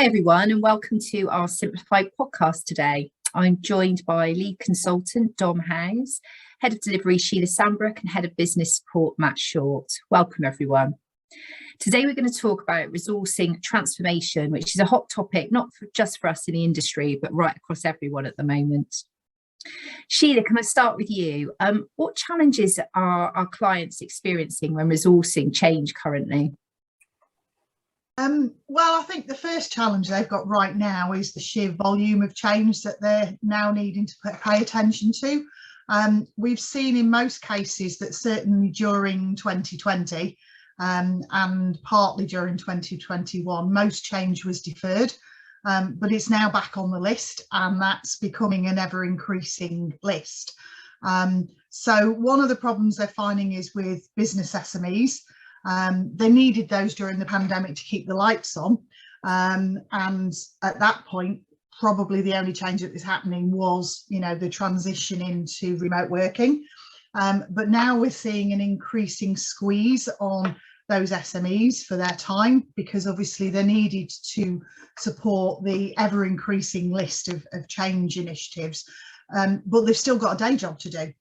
Hi everyone, and welcome to our Simplified podcast today. I'm joined by lead consultant Dom Howes, head of delivery Sheila Sandbrook, and head of business support Matt Short. Welcome everyone. Today we're going to talk about resourcing transformation, which is a hot topic not just for us in the industry, but right across everyone at the moment. Sheila, can I start with you? What challenges are our clients experiencing when resourcing change currently? Well, I think the first challenge they've got right now is the sheer volume of change that they're now needing to pay attention to. We've seen in most cases that certainly during 2020 and partly during 2021, most change was deferred, but it's now back on the list, and that's becoming an ever increasing list. So one of the problems they're finding is with business SMEs. They needed those during the pandemic to keep the lights on, and at that point probably the only change that was happening was the transition into remote working, but now we're seeing an increasing squeeze on those SMEs for their time, because obviously they're needed to support the ever increasing list of change initiatives, but they've still got a day job to do,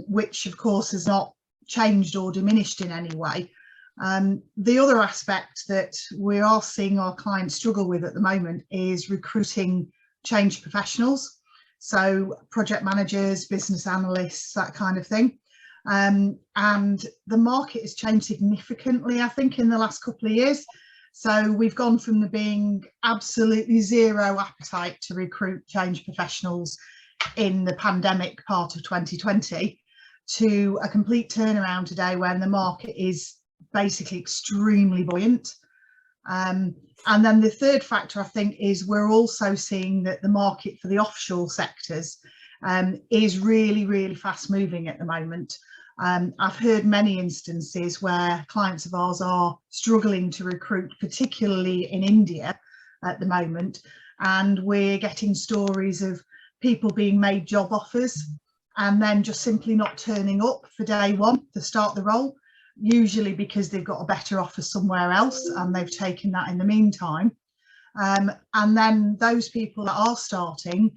which of course has not changed or diminished in any way. The other aspect that we are seeing our clients struggle with at the moment is recruiting change professionals, so project managers, business analysts, that kind of thing. And the market has changed significantly, I think, in the last couple of years. So we've gone from there being absolutely zero appetite to recruit change professionals in the pandemic part of 2020 to a complete turnaround today when the market is basically extremely buoyant. And then the third factor, I think, is we're also seeing that the market for the offshore sectors is really, really fast moving at the moment. I've heard many instances where clients of ours are struggling to recruit, particularly in India at the moment, and we're getting stories of people being made job offers and then just simply not turning up for day one to start the role, usually because they've got a better offer somewhere else and they've taken that in the meantime. And then those people that are starting,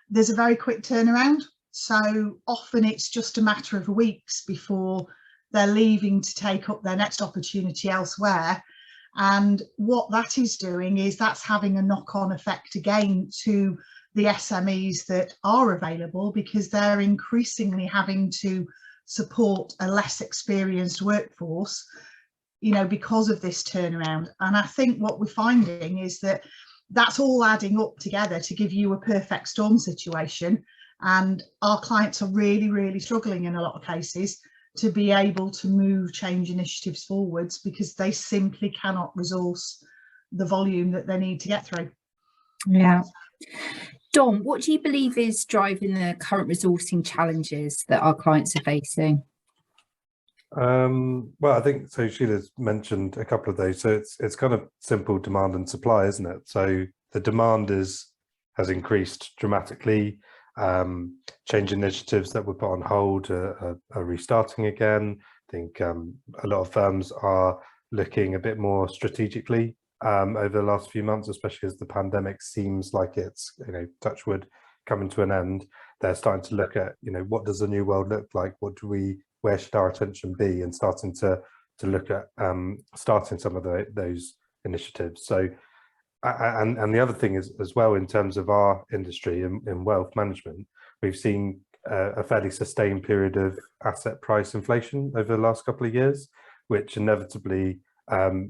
there's a very quick turnaround. So often it's just a matter of weeks before they're leaving to take up their next opportunity elsewhere. And what that is doing is that's having a knock-on effect again to the SMEs that are available, because they're increasingly having to support a less experienced workforce, because of this turnaround. And I think what we're finding is that that's all adding up together to give you a perfect storm situation. And our clients are really, really struggling in a lot of cases to be able to move change initiatives forwards, because they simply cannot resource the volume that they need to get through. Yeah. Dom, what do you believe is driving the current resourcing challenges that our clients are facing? Well, I think so. Sheila's mentioned a couple of those. So it's kind of simple demand and supply, isn't it? So the demand has increased dramatically. Change initiatives that were put on hold are restarting again. I think a lot of firms are looking a bit more strategically over the last few months, especially as the pandemic seems like it's, touch wood, coming to an end. They're starting to look at, what does the new world look like? Where should our attention be? And starting to look at starting some of those initiatives. So, and the other thing is as well, in terms of our industry in wealth management, we've seen a fairly sustained period of asset price inflation over the last couple of years, which inevitably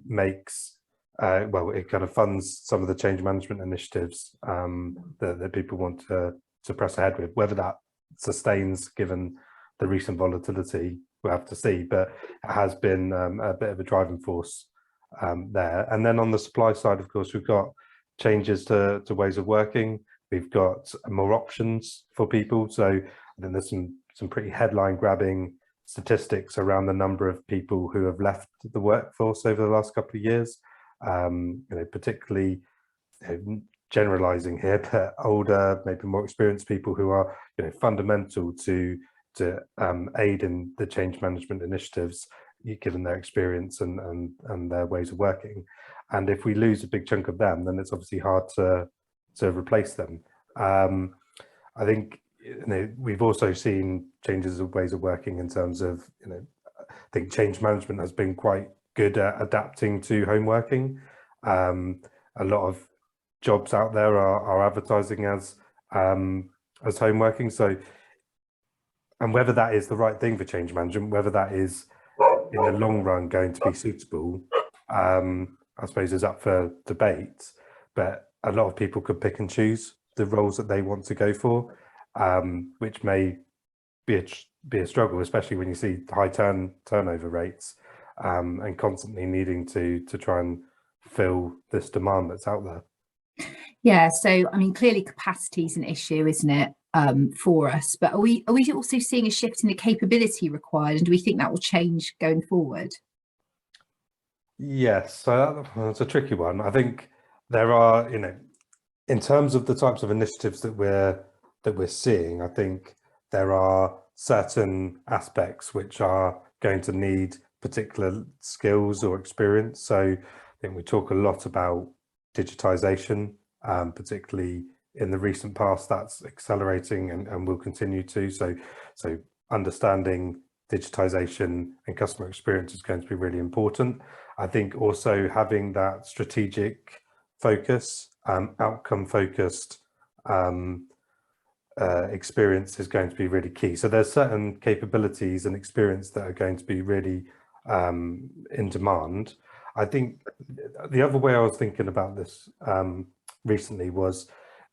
makes it kind of funds some of the change management initiatives that people want to press ahead with. Whether that sustains given the recent volatility, we'll have to see, but it has been a bit of a driving force there. And then on the supply side, of course, we've got changes to ways of working. We've got more options for people. So I think there's some pretty headline grabbing statistics around the number of people who have left the workforce over the last couple of years. Particularly generalizing here, but older, maybe more experienced people who are fundamental to aid in the change management initiatives given their experience and their ways of working. And if we lose a big chunk of them, then it's obviously hard to replace them. I think we've also seen changes of ways of working in terms of, I think change management has been quite good at adapting to home working. A lot of jobs out there are advertising as home working. So, and whether that is the right thing for change management, whether that is in the long run going to be suitable, I suppose is up for debate. But a lot of people could pick and choose the roles that they want to go for, which may be a struggle, especially when you see high turnover rates and constantly needing to try and fill this demand that's out there. Yeah, so I mean, clearly capacity is an issue, isn't it, for us? But are we also seeing a shift in the capability required, and do we think that will change going forward? Yes, so that's a tricky one. I think there are, in terms of the types of initiatives that we're seeing, I think there are certain aspects which are going to need particular skills or experience. So I think we talk a lot about digitization, particularly in the recent past. That's accelerating and will continue to. So understanding digitization and customer experience is going to be really important. I think also having that strategic focus, outcome focused experience is going to be really key. So there's certain capabilities and experience that are going to be really in demand. I think the other way I was thinking about this recently was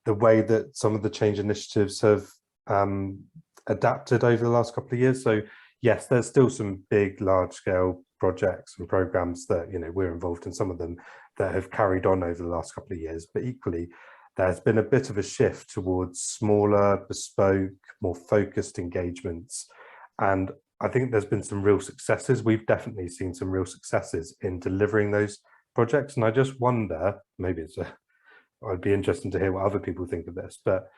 the way that some of the change initiatives have adapted over the last couple of years. So yes, there's still some big, large scale projects and programs that, we're involved in, some of them that have carried on over the last couple of years, but equally there's been a bit of a shift towards smaller, bespoke, more focused engagements. And I think there's been some real successes. We've definitely seen some real successes in delivering those projects. And I just wonder, maybe I'd be interested to hear what other people think of this, but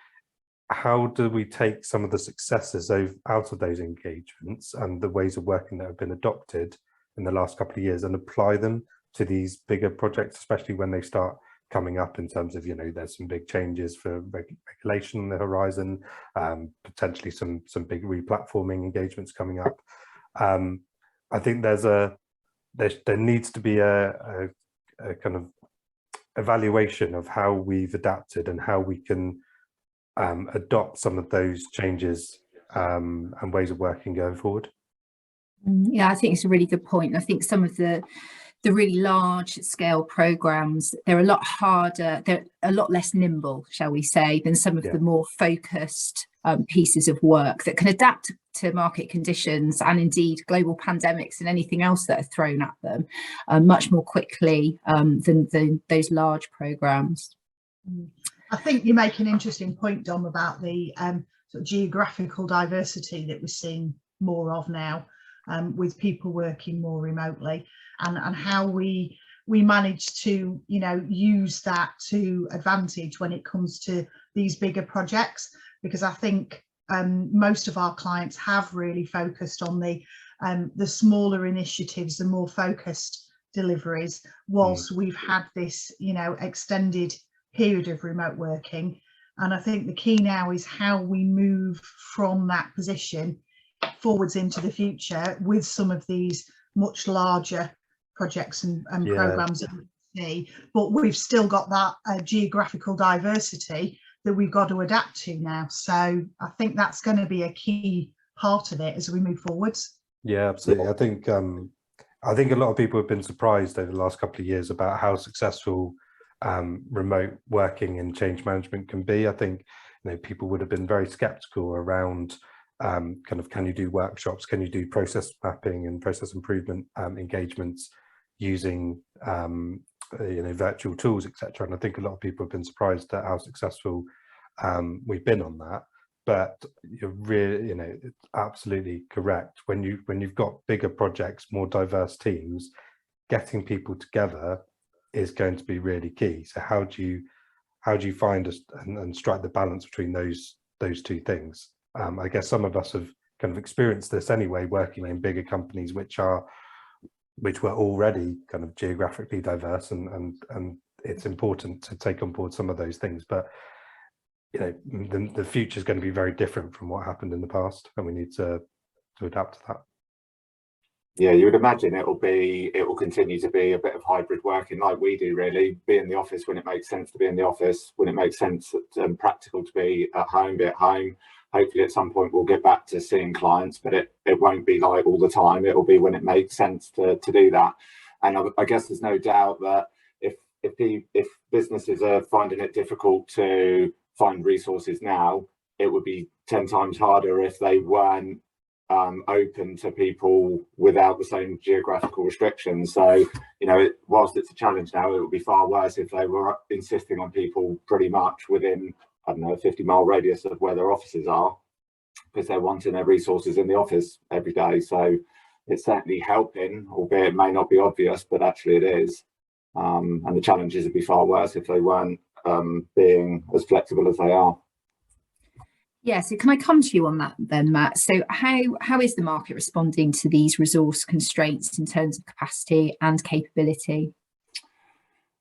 how do we take some of the successes out of those engagements and the ways of working that have been adopted in the last couple of years and apply them to these bigger projects, especially when they start coming up in terms of, there's some big changes for regulation on the horizon, potentially some big replatforming engagements coming up. I think there needs to be a kind of evaluation of how we've adapted and how we can adopt some of those changes and ways of working going forward. Yeah, I think it's a really good point. I think some of the really large scale programs, they're a lot harder, they're a lot less nimble, shall we say, than some of the more focused pieces of work that can adapt to market conditions and indeed global pandemics and anything else that are thrown at them much more quickly than those large programs. I think you make an interesting point, Dom, about the sort of geographical diversity that we're seeing more of now, with people working more remotely, and how we manage to use that to advantage when it comes to these bigger projects, because I think most of our clients have really focused on the smaller initiatives, the more focused deliveries, whilst we've had this extended period of remote working. And I think the key now is how we move from that position forwards into the future with some of these much larger projects and programs that we see, but we've still got that geographical diversity that we've got to adapt to now. So I think that's going to be a key part of it as we move forwards. Yeah, absolutely. I think a lot of people have been surprised over the last couple of years about how successful remote working and change management can be. I think people would have been very skeptical around can you do workshops, can you do process mapping and process improvement engagements using virtual tools, etc. And I think a lot of people have been surprised at how successful we've been on that. But you're really, it's absolutely correct. When you've got bigger projects, more diverse teams, getting people together is going to be really key. So how do you find and strike the balance between those two things? I guess some of us have kind of experienced this anyway, working in bigger companies which are which were already kind of geographically diverse, and it's important to take on board some of those things. But you know, the future is going to be very different from what happened in the past, and we need to adapt to that. Yeah, you would imagine it will continue to be a bit of hybrid working like we do, really. Be in the office when it makes sense to be in the office, when it makes sense and practical to be at home, be at home. Hopefully at some point we'll get back to seeing clients, but it won't be like all the time. It will be when it makes sense to do that. And I guess there's no doubt that if businesses are finding it difficult to find resources now, it would be 10 times harder if they weren't open to people without the same geographical restrictions. So, you know, whilst it's a challenge now, it would be far worse if they were insisting on people pretty much within, I don't know, a 50-mile radius of where their offices are, because they're wanting their resources in the office every day. So it's certainly helping, albeit it may not be obvious, but actually it is. And the challenges would be far worse if they weren't being as flexible as they are. Yeah, so can I come to you on that then, Matt? So how is the market responding to these resource constraints in terms of capacity and capability?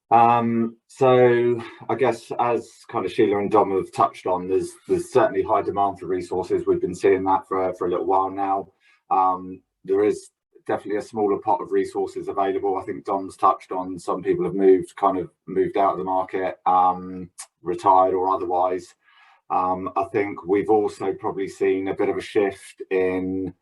So I guess, as kind of Sheila and Dom have touched on, there's certainly high demand for resources. We've been seeing that for a little while now. There is definitely a smaller pot of resources available. I think Dom's touched on some people have moved out of the market, retired or otherwise. I think we've also probably seen a bit of a shift in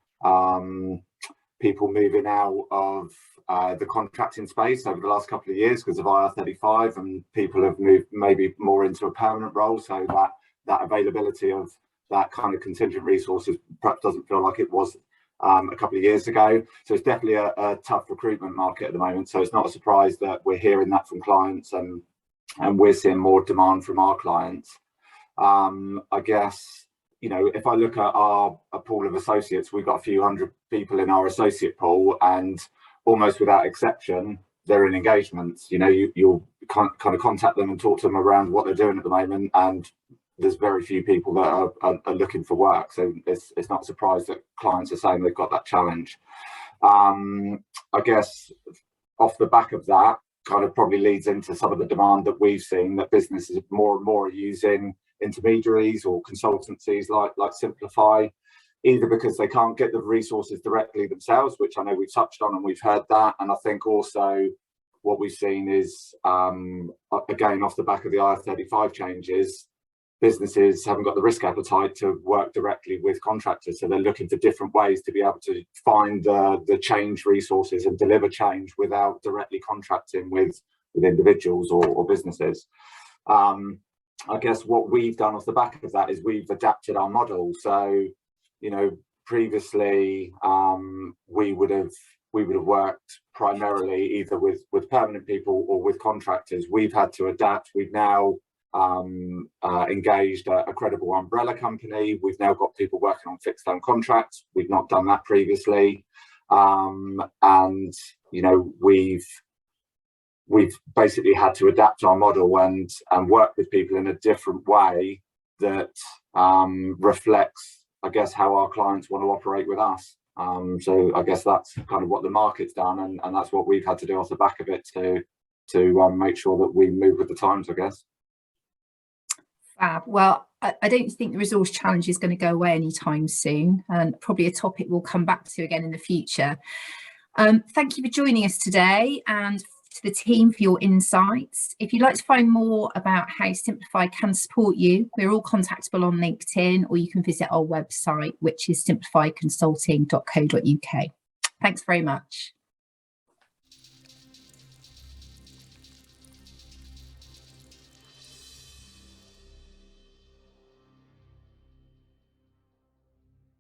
people moving out of the contracting space over the last couple of years because of IR35, and people have moved maybe more into a permanent role, so that availability of that kind of contingent resources perhaps doesn't feel like it was a couple of years ago. So it's definitely a tough recruitment market at the moment. So it's not a surprise that we're hearing that from clients, and we're seeing more demand from our clients. I guess, you know, if I look at a pool of associates, we've got a few hundred people in our associate pool, and almost without exception, they're in engagements. You know, you'll kind of contact them and talk to them around what they're doing at the moment, and there's very few people that are looking for work. So it's not a surprise that clients are saying they've got that challenge. I guess off the back of that kind of probably leads into some of the demand that we've seen, that businesses more and more are using intermediaries or consultancies like Simplify, either because they can't get the resources directly themselves, which I know we've touched on and we've heard that. And I think also what we've seen is, again, off the back of the IR35 changes, businesses haven't got the risk appetite to work directly with contractors. So they're looking for different ways to be able to find the change resources and deliver change without directly contracting with individuals or businesses. I guess what we've done off the back of that is we've adapted our model. So, you know, previously we would have worked primarily either with permanent people or with contractors. We've had to adapt. We've now engaged a credible umbrella company. We've now got people working on fixed term contracts. We've not done that previously. And, you know, we've basically had to adapt our model and work with people in a different way that reflects, I guess, how our clients want to operate with us. So I guess that's kind of what the market's done, and that's what we've had to do off the back of it to make sure that we move with the times, I guess. Fab. Well, I don't think the resource challenge is going to go away anytime soon, and probably a topic we'll come back to again in the future. Thank you for joining us today, and to the team for your insights. If you'd like to find more about how Simplify can support you, we're all contactable on LinkedIn, or you can visit our website, which is simplifyconsulting.co.uk. Thanks very much.